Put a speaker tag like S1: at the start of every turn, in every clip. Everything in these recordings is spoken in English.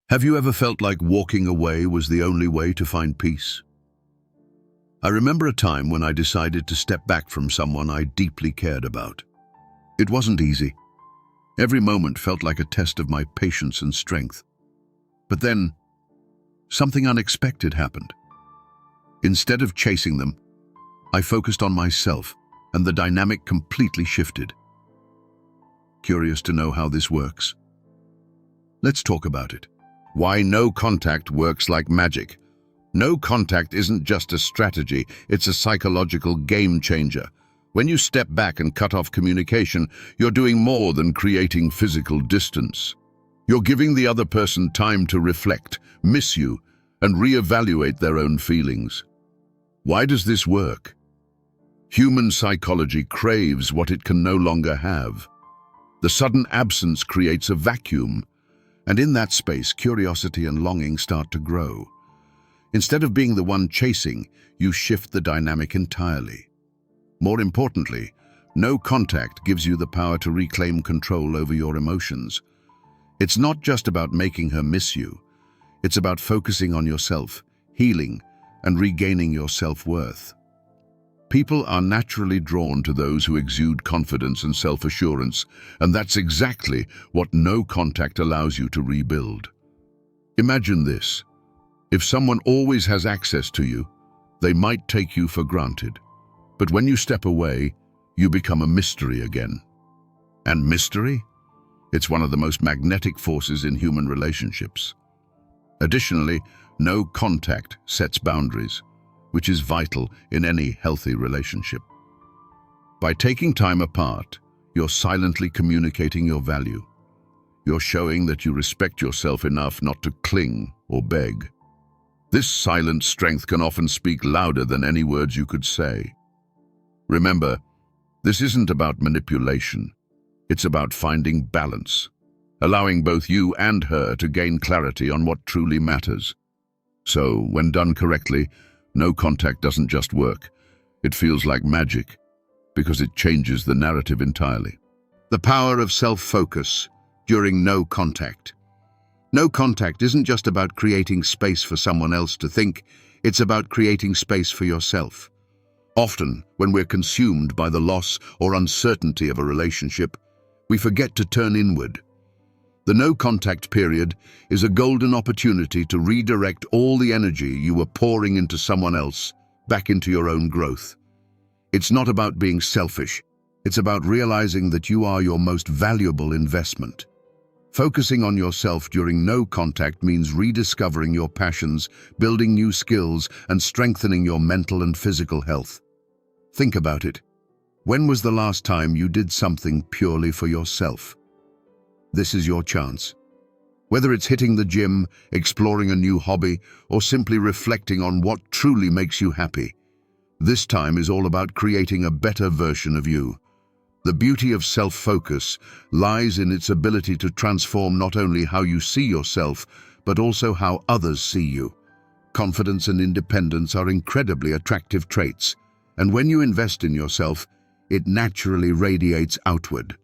S1: Have you ever felt like walking away was the only way to find peace? I remember a time when I decided to step back from someone I deeply cared about. It wasn't easy. Every moment felt like a test of my patience and strength. But then, something unexpected happened. Instead of chasing them, I focused on myself, and the dynamic completely shifted. Curious to know how this works? Let's talk about it. Why no contact works like magic. No contact isn't just a strategy, it's a psychological game changer. When you step back and cut off communication, you're doing more than creating physical distance. You're giving the other person time to reflect, miss you, and reevaluate their own feelings. Why does this work? Human psychology craves what it can no longer have. The sudden absence creates a vacuum, and in that space, curiosity and longing start to grow. Instead of being the one chasing, you shift the dynamic entirely. More importantly, no contact gives you the power to reclaim control over your emotions. It's not just about making her miss you. It's about focusing on yourself, healing, and regaining your self-worth. People are naturally drawn to those who exude confidence and self-assurance, and that's exactly what no contact allows you to rebuild. Imagine this. If someone always has access to you, they might take you for granted. But when you step away, you become a mystery again. And mystery? It's one of the most magnetic forces in human relationships. Additionally, no contact sets boundaries, which is vital in any healthy relationship. By taking time apart, you're silently communicating your value. You're showing that you respect yourself enough not to cling or beg. This silent strength can often speak louder than any words you could say. Remember, this isn't about manipulation. It's about finding balance, allowing both you and her to gain clarity on what truly matters. So, when done correctly, no contact doesn't just work. It feels like magic, because it changes the narrative entirely. The power of self-focus during no contact. No contact isn't just about creating space for someone else to think, it's about creating space for yourself. Often, when we're consumed by the loss or uncertainty of a relationship, we forget to turn inward. The no-contact period is a golden opportunity to redirect all the energy you were pouring into someone else back into your own growth. It's not about being selfish. It's about realizing that you are your most valuable investment. Focusing on yourself during no contact means rediscovering your passions, building new skills, and strengthening your mental and physical health. Think about it. When was the last time you did something purely for yourself? This is your chance. Whether it's hitting the gym, exploring a new hobby, or simply reflecting on what truly makes you happy, this time is all about creating a better version of you. The beauty of self-focus lies in its ability to transform not only how you see yourself, but also how others see you. Confidence and independence are incredibly attractive traits, and when you invest in yourself, it naturally radiates outward.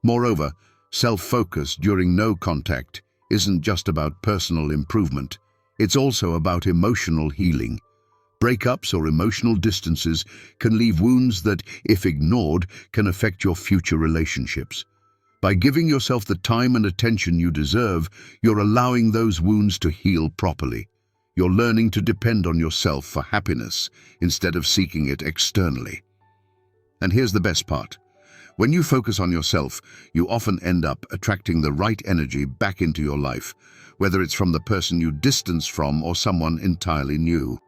S1: Moreover, self-focus during no contact isn't just about personal improvement, it's also about emotional healing. Breakups or emotional distances can leave wounds that, if ignored, can affect your future relationships. By giving yourself the time and attention you deserve, you're allowing those wounds to heal properly. You're learning to depend on yourself for happiness instead of seeking it externally. And here's the best part. When you focus on yourself, you often end up attracting the right energy back into your life, whether it's from the person you distance from or someone entirely new.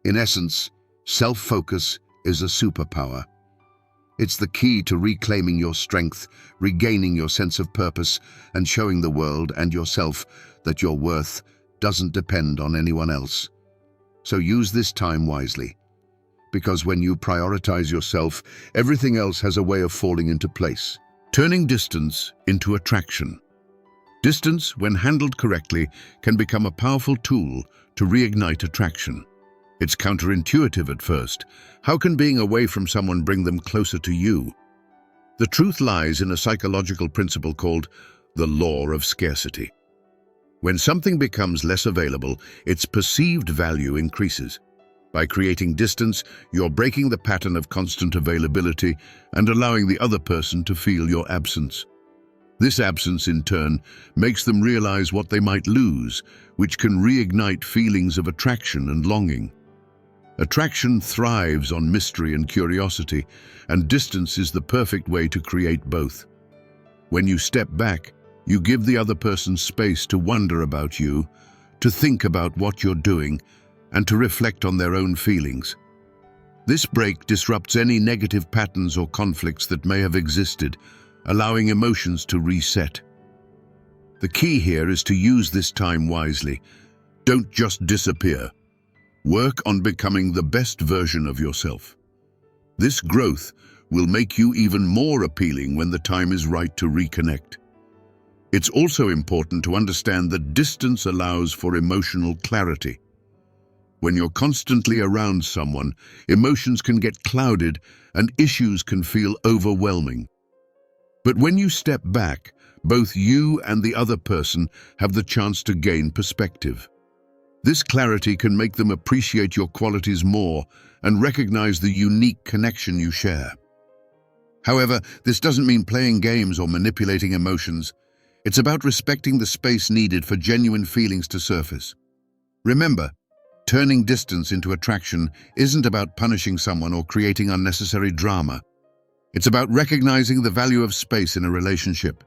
S1: In essence, self-focus is a superpower. It's the key to reclaiming your strength, regaining your sense of purpose, and showing the world and yourself that your worth doesn't depend on anyone else. So use this time wisely. Because when you prioritize yourself, everything else has a way of falling into place. Turning distance into attraction. Distance, when handled correctly, can become a powerful tool to reignite attraction. It's counterintuitive at first. How can being away from someone bring them closer to you? The truth lies in a psychological principle called the law of scarcity. When something becomes less available, its perceived value increases. By creating distance, you're breaking the pattern of constant availability and allowing the other person to feel your absence. This absence, in turn, makes them realize what they might lose, which can reignite feelings of attraction and longing. Attraction thrives on mystery and curiosity, and distance is the perfect way to create both. When you step back, you give the other person space to wonder about you, to think about what you're doing, and to reflect on their own feelings. This break disrupts any negative patterns or conflicts that may have existed, allowing emotions to reset. The key here is to use this time wisely. Don't just disappear. Work on becoming the best version of yourself. This growth will make you even more appealing when the time is right to reconnect. It's also important to understand that distance allows for emotional clarity. When you're constantly around someone, emotions can get clouded and issues can feel overwhelming. But when you step back, both you and the other person have the chance to gain perspective. This clarity can make them appreciate your qualities more and recognize the unique connection you share. However, this doesn't mean playing games or manipulating emotions. It's about respecting the space needed for genuine feelings to surface. Remember, turning distance into attraction isn't about punishing someone or creating unnecessary drama. It's about recognizing the value of space in a relationship.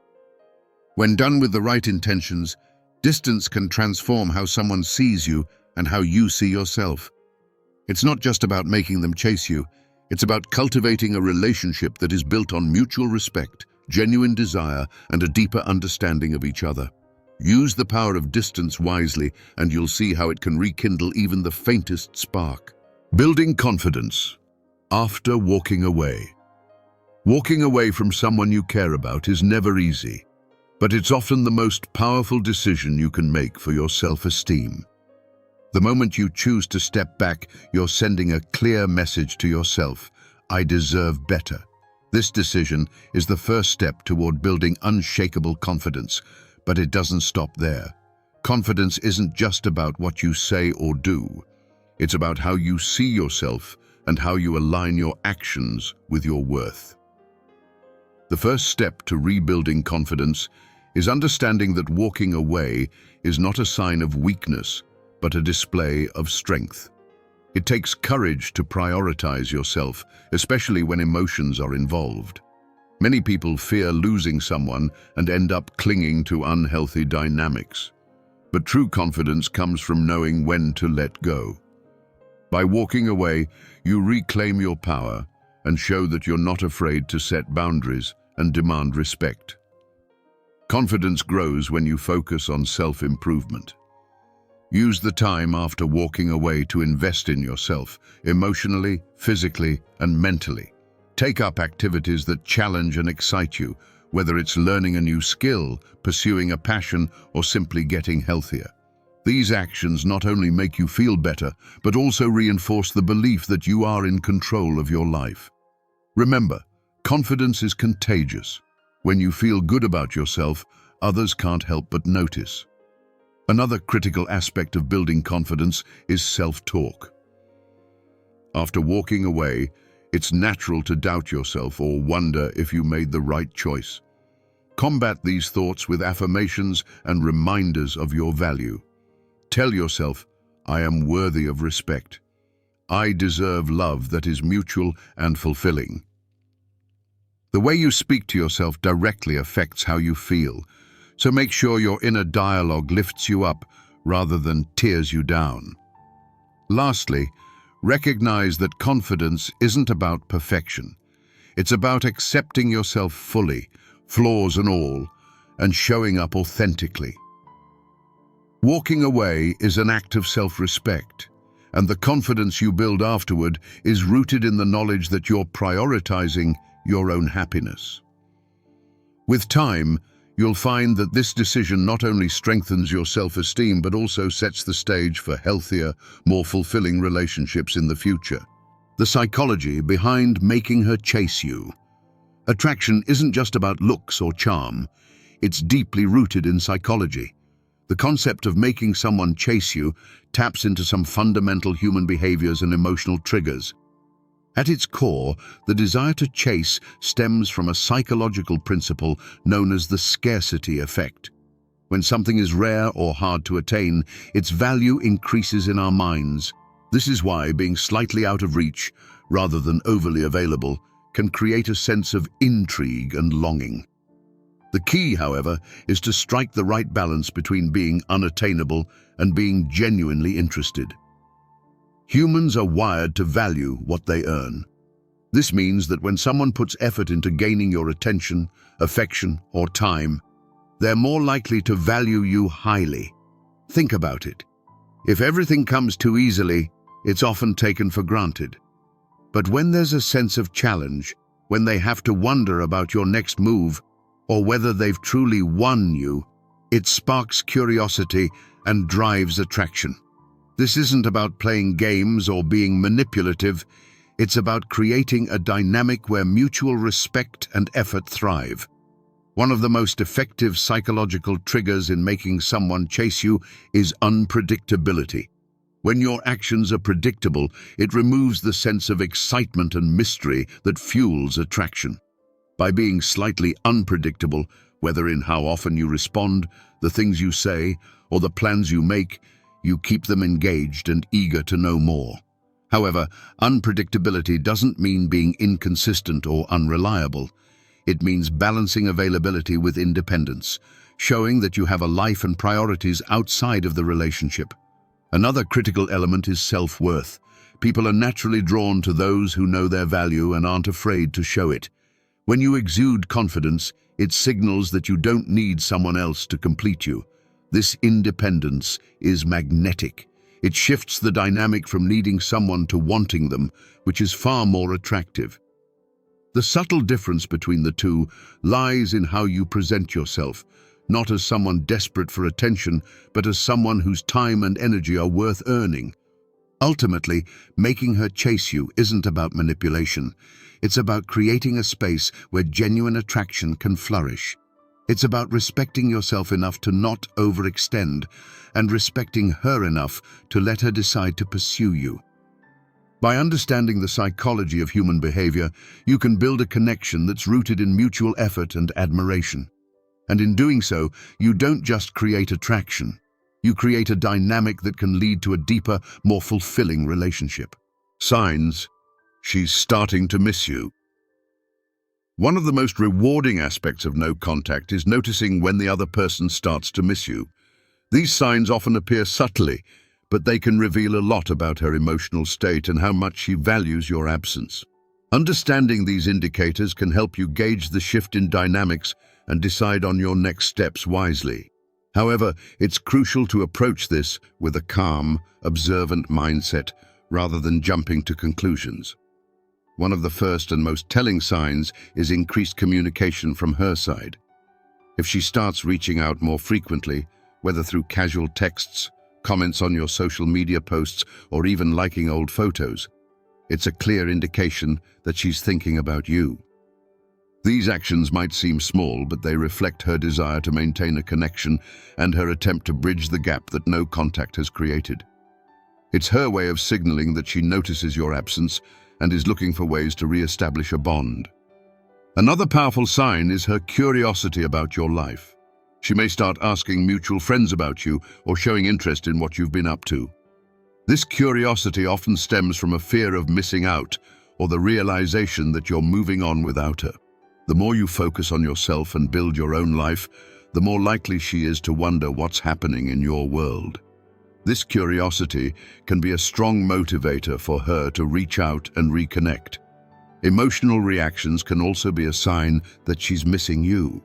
S1: When done with the right intentions, distance can transform how someone sees you and how you see yourself. It's not just about making them chase you. It's about cultivating a relationship that is built on mutual respect, genuine desire, and a deeper understanding of each other. Use the power of distance wisely, and you'll see how it can rekindle even the faintest spark. Building confidence after walking away. Walking away from someone you care about is never easy, but it's often the most powerful decision you can make for your self-esteem. The moment you choose to step back, you're sending a clear message to yourself: I deserve better. This decision is the first step toward building unshakable confidence, but it doesn't stop there. Confidence isn't just about what you say or do. It's about how you see yourself and how you align your actions with your worth. The first step to rebuilding confidence is understanding that walking away is not a sign of weakness, but a display of strength. It takes courage to prioritize yourself, especially when emotions are involved. Many people fear losing someone and end up clinging to unhealthy dynamics. But true confidence comes from knowing when to let go. By walking away, you reclaim your power and show that you're not afraid to set boundaries and demand respect. Confidence grows when you focus on self-improvement. Use the time after walking away to invest in yourself, emotionally, physically, and mentally. Take up activities that challenge and excite you, whether it's learning a new skill, pursuing a passion, or simply getting healthier. These actions not only make you feel better, but also reinforce the belief that you are in control of your life. Remember, confidence is contagious. When you feel good about yourself, others can't help but notice. Another critical aspect of building confidence is self-talk. After walking away, it's natural to doubt yourself or wonder if you made the right choice. Combat these thoughts with affirmations and reminders of your value. Tell yourself, I am worthy of respect. I deserve love that is mutual and fulfilling. The way you speak to yourself directly affects how you feel, so make sure your inner dialogue lifts you up rather than tears you down. Lastly, recognize that confidence isn't about perfection. It's about accepting yourself fully, flaws and all, and showing up authentically. Walking away is an act of self-respect, and the confidence you build afterward is rooted in the knowledge that you're prioritizing your own happiness. With time, you'll find that this decision not only strengthens your self-esteem but also sets the stage for healthier, more fulfilling relationships in the future. The psychology behind making her chase you. Attraction isn't just about looks or charm. It's deeply rooted in psychology. The concept of making someone chase you taps into some fundamental human behaviors and emotional triggers. At its core, the desire to chase stems from a psychological principle known as the scarcity effect. When something is rare or hard to attain, its value increases in our minds. This is why being slightly out of reach, rather than overly available, can create a sense of intrigue and longing. The key, however, is to strike the right balance between being unattainable and being genuinely interested. Humans are wired to value what they earn. This means that when someone puts effort into gaining your attention, affection, or time, they're more likely to value you highly. Think about it. If everything comes too easily, it's often taken for granted. But when there's a sense of challenge, when they have to wonder about your next move, or whether they've truly won you, it sparks curiosity and drives attraction. This isn't about playing games or being manipulative. It's about creating a dynamic where mutual respect and effort thrive. One of the most effective psychological triggers in making someone chase you is unpredictability. When your actions are predictable, it removes the sense of excitement and mystery that fuels attraction. By being slightly unpredictable, whether in how often you respond, the things you say, or the plans you make, you keep them engaged and eager to know more. However, unpredictability doesn't mean being inconsistent or unreliable. It means balancing availability with independence, showing that you have a life and priorities outside of the relationship. Another critical element is self-worth. People are naturally drawn to those who know their value and aren't afraid to show it. When you exude confidence, it signals that you don't need someone else to complete you. This independence is magnetic. It shifts the dynamic from needing someone to wanting them, which is far more attractive. The subtle difference between the two lies in how you present yourself, not as someone desperate for attention, but as someone whose time and energy are worth earning. Ultimately, making her chase you isn't about manipulation. It's about creating a space where genuine attraction can flourish. It's about respecting yourself enough to not overextend, and respecting her enough to let her decide to pursue you. By understanding the psychology of human behavior, you can build a connection that's rooted in mutual effort and admiration. And in doing so, you don't just create attraction. You create a dynamic that can lead to a deeper, more fulfilling relationship. Signs: she's starting to miss you. One of the most rewarding aspects of no contact is noticing when the other person starts to miss you. These signs often appear subtly, but they can reveal a lot about her emotional state and how much she values your absence. Understanding these indicators can help you gauge the shift in dynamics and decide on your next steps wisely. However, it's crucial to approach this with a calm, observant mindset rather than jumping to conclusions. One of the first and most telling signs is increased communication from her side. If she starts reaching out more frequently, whether through casual texts, comments on your social media posts, or even liking old photos, it's a clear indication that she's thinking about you. These actions might seem small, but they reflect her desire to maintain a connection and her attempt to bridge the gap that no contact has created. It's her way of signaling that she notices your absence and is looking for ways to re-establish a bond. Another powerful sign is her curiosity about your life. She may start asking mutual friends about you or showing interest in what you've been up to. This curiosity often stems from a fear of missing out or the realization that you're moving on without her. The more you focus on yourself and build your own life, the more likely she is to wonder what's happening in your world. This curiosity can be a strong motivator for her to reach out and reconnect. Emotional reactions can also be a sign that she's missing you.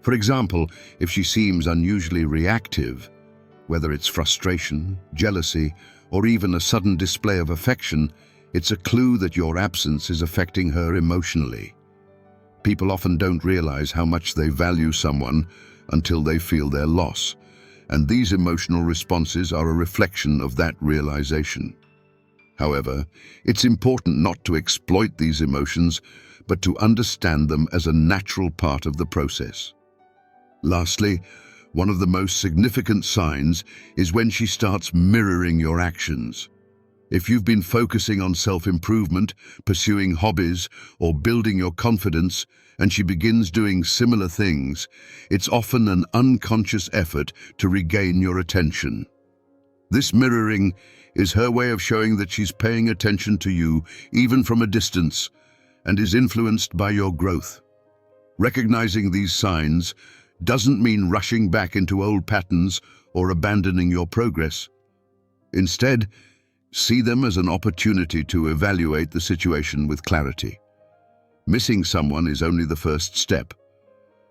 S1: For example, if she seems unusually reactive, whether it's frustration, jealousy, or even a sudden display of affection, it's a clue that your absence is affecting her emotionally. People often don't realize how much they value someone until they feel their loss, and these emotional responses are a reflection of that realization. However, it's important not to exploit these emotions, but to understand them as a natural part of the process. Lastly, One of the most significant signs is when she starts mirroring your actions. If you've been focusing on self-improvement, pursuing hobbies, or building your confidence, and she begins doing similar things, it's often an unconscious effort to regain your attention. This mirroring is her way of showing that she's paying attention to you, even from a distance, and is influenced by your growth. Recognizing these signs doesn't mean rushing back into old patterns or abandoning your progress. Instead, see them as an opportunity to evaluate the situation with clarity. Missing someone is only the first step.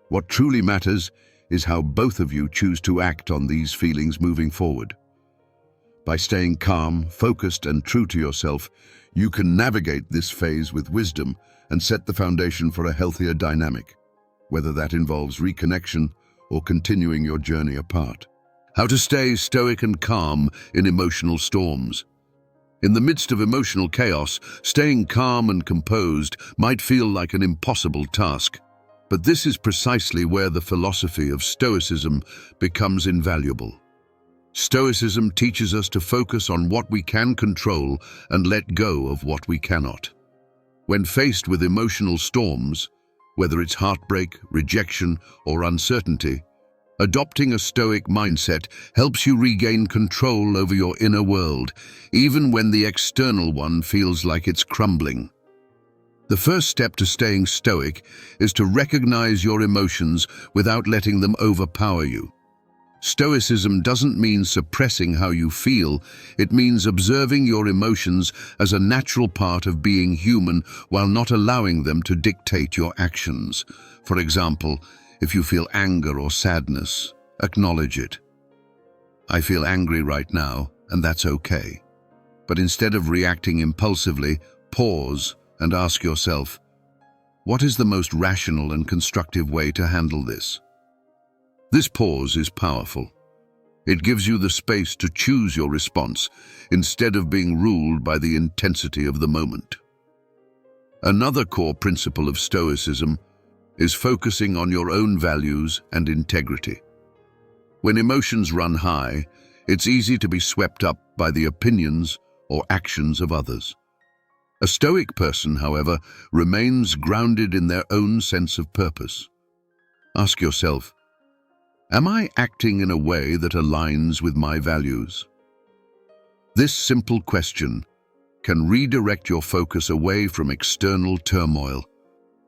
S1: What truly matters is how both of you choose to act on these feelings moving forward. By staying calm, focused, and true to yourself, you can navigate this phase with wisdom and set the foundation for a healthier dynamic, whether that involves reconnection or continuing your journey apart. How to stay stoic and calm in emotional storms. In the midst of emotional chaos, staying calm and composed might feel like an impossible task. But this is precisely where the philosophy of Stoicism becomes invaluable. Stoicism teaches us to focus on what we can control and let go of what we cannot. When faced with emotional storms, whether it's heartbreak, rejection, or uncertainty, adopting a stoic mindset helps you regain control over your inner world, even when the external one feels like it's crumbling. The first step to staying stoic is to recognize your emotions without letting them overpower you. Stoicism doesn't mean suppressing how you feel, it means observing your emotions as a natural part of being human while not allowing them to dictate your actions. For example, if you feel anger or sadness, acknowledge it. I feel angry right now, and that's okay. But instead of reacting impulsively, pause and ask yourself, what is the most rational and constructive way to handle this? This pause is powerful. It gives you the space to choose your response instead of being ruled by the intensity of the moment. Another core principle of Stoicism is focusing on your own values and integrity. When emotions run high, it's easy to be swept up by the opinions or actions of others. A Stoic person, however, remains grounded in their own sense of purpose. Ask yourself, am I acting in a way that aligns with my values? This simple question can redirect your focus away from external turmoil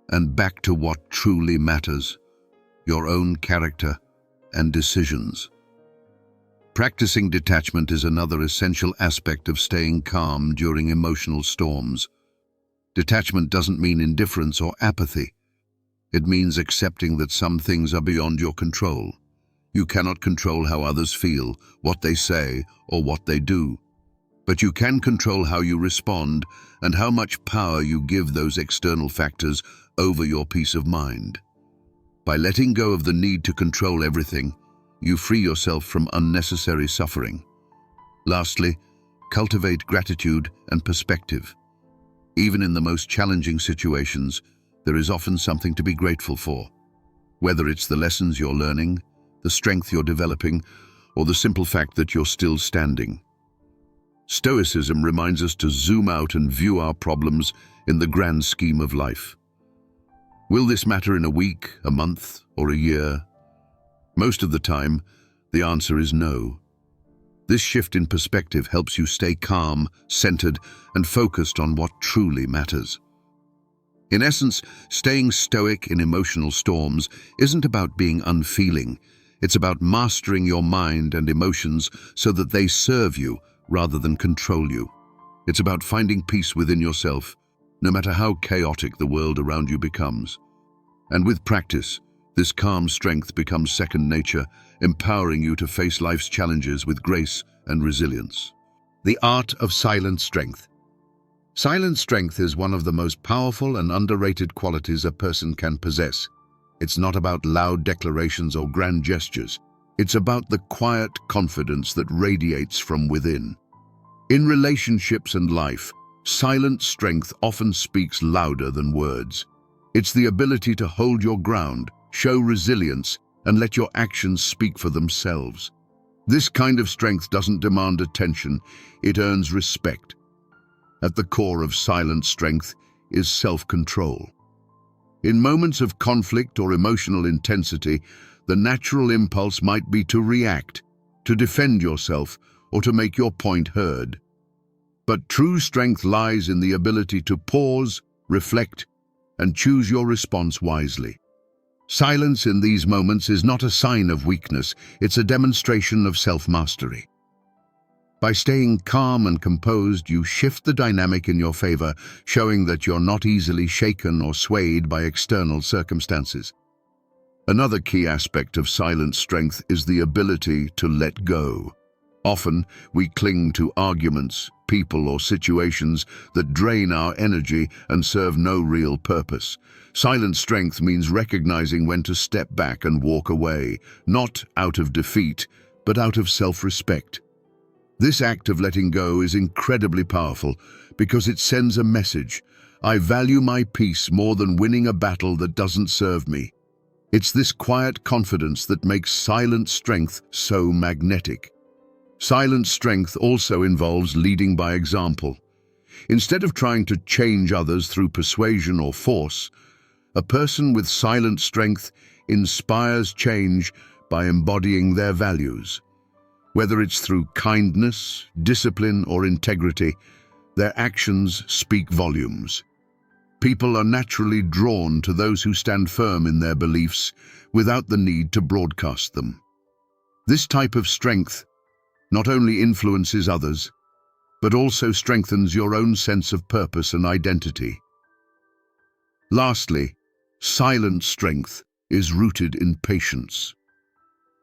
S1: and back to what truly matters, your own character and decisions. Practicing detachment is another essential aspect of staying calm during emotional storms. Detachment doesn't mean indifference or apathy. It means accepting that some things are beyond your control. You cannot control how others feel, what they say, or what they do. But you can control how you respond and how much power you give those external factors over your peace of mind. By letting go of the need to control everything, you free yourself from unnecessary suffering. Lastly, cultivate gratitude and perspective. Even in the most challenging situations, there is often something to be grateful for. Whether it's the lessons you're learning, the strength you're developing, or the simple fact that you're still standing. Stoicism reminds us to zoom out and view our problems in the grand scheme of life. Will this matter in a week, a month, or a year? Most of the time, the answer is no. This shift in perspective helps you stay calm, centered, and focused on what truly matters. In essence, staying stoic in emotional storms isn't about being unfeeling. It's about mastering your mind and emotions so that they serve you rather than control you. It's about finding peace within yourself, no matter how chaotic the world around you becomes. And with practice, this calm strength becomes second nature, empowering you to face life's challenges with grace and resilience. The art of silent strength. Silent strength is one of the most powerful and underrated qualities a person can possess. It's not about loud declarations or grand gestures. It's about the quiet confidence that radiates from within. In relationships and life, silent strength often speaks louder than words. It's the ability to hold your ground, show resilience, and let your actions speak for themselves. This kind of strength doesn't demand attention, it earns respect. At the core of silent strength is self-control. In moments of conflict or emotional intensity, the natural impulse might be to react, to defend yourself, or to make your point heard. But true strength lies in the ability to pause, reflect, and choose your response wisely. Silence in these moments is not a sign of weakness, it's a demonstration of self-mastery. By staying calm and composed, you shift the dynamic in your favor, showing that you're not easily shaken or swayed by external circumstances. Another key aspect of silent strength is the ability to let go. Often, we cling to arguments, people, or situations that drain our energy and serve no real purpose. Silent strength means recognizing when to step back and walk away, not out of defeat, but out of self-respect. This act of letting go is incredibly powerful because it sends a message: I value my peace more than winning a battle that doesn't serve me. It's this quiet confidence that makes silent strength so magnetic. Silent strength also involves leading by example. Instead of trying to change others through persuasion or force, a person with silent strength inspires change by embodying their values. Whether it's through kindness, discipline, or integrity, their actions speak volumes. People are naturally drawn to those who stand firm in their beliefs without the need to broadcast them. This type of strength not only influences others, but also strengthens your own sense of purpose and identity. Lastly, silent strength is rooted in patience.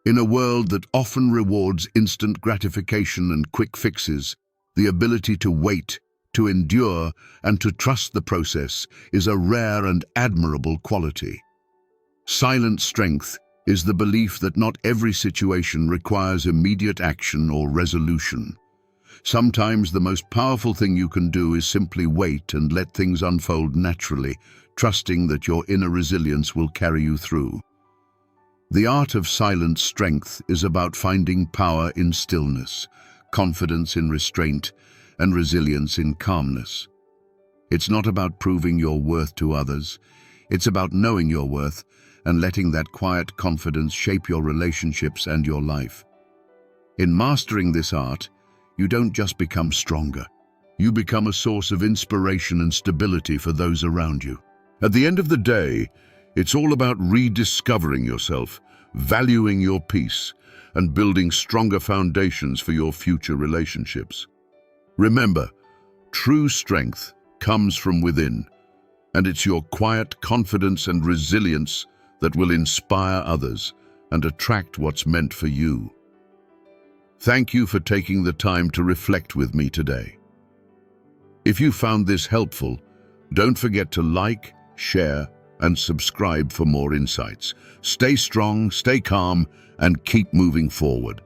S1: In a world that often rewards instant gratification and quick fixes, the ability to wait, to endure, and to trust the process is a rare and admirable quality. Silent strength is the belief that not every situation requires immediate action or resolution. Sometimes the most powerful thing you can do is simply wait and let things unfold naturally, trusting that your inner resilience will carry you through. The art of silent strength is about finding power in stillness, confidence in restraint, and resilience in calmness. It's not about proving your worth to others. It's about knowing your worth and letting that quiet confidence shape your relationships and your life. In mastering this art, you don't just become stronger. You become a source of inspiration and stability for those around you. At the end of the day, it's all about rediscovering yourself, valuing your peace, and building stronger foundations for your future relationships. Remember, true strength comes from within, and it's your quiet confidence and resilience that will inspire others and attract what's meant for you. Thank you for taking the time to reflect with me today. If you found this helpful, don't forget to like, share, and subscribe for more insights. Stay strong, stay calm, and keep moving forward.